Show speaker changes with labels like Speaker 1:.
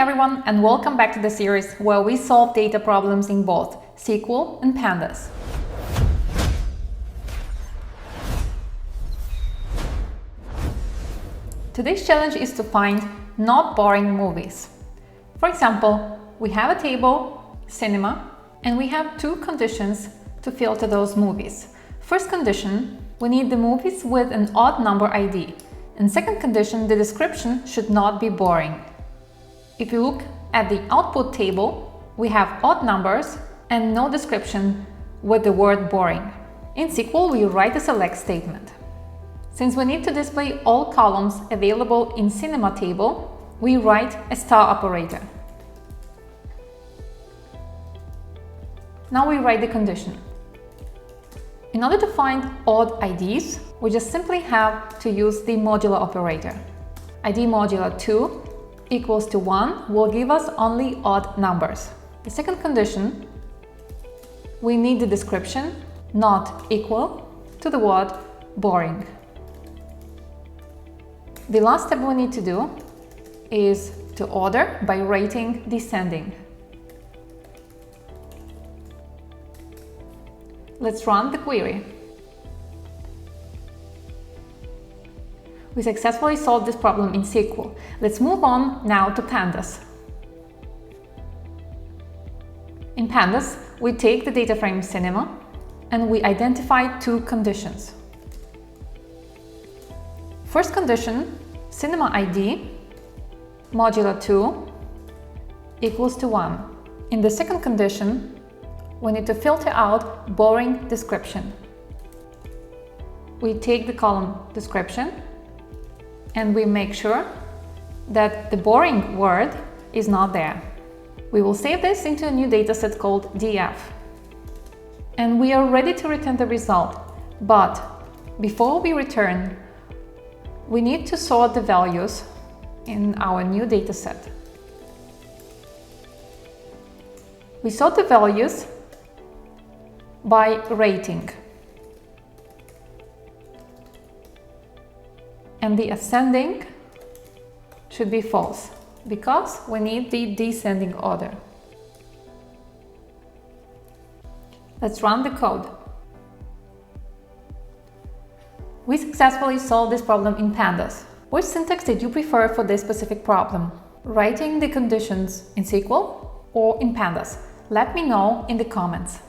Speaker 1: everyone, and welcome back to the series where we solve data problems in both SQL and Pandas. Today's challenge is to find not boring movies. For example, we have a table, cinema, and we have two conditions to filter those movies. First condition, we need the movies with an odd number ID. And second condition, the description should not be boring. If you look at the output table, we have odd numbers and no description with the word boring. In SQL, we write a select statement. Since we need to display all columns available in cinema table, we write a star operator. Now we write the condition. In order to find odd IDs, we just simply have to use the modulo operator. ID modulo 2 equals to 1 will give us only odd numbers. The second condition, we need the description not equal to the word boring. The last step we need to do is to order by rating descending. Let's run the query. We successfully solved this problem in SQL. Let's move on now to Pandas. In Pandas, we take the data frame cinema and we identify two conditions. First condition, cinema ID modulo 2 equals to 1. In the second condition, we need to filter out boring description. We take the column description and we make sure that the boring word is not there. We will save this into a new dataset called df. And we are ready to return the result. But before we return, we need to sort the values in our new dataset. We sort the values by rating. And the ascending should be false, because we need the descending order. Let's run the code. We successfully solved this problem in Pandas. Which syntax did you prefer for this specific problem? Writing the conditions in SQL or in Pandas? Let me know in the comments.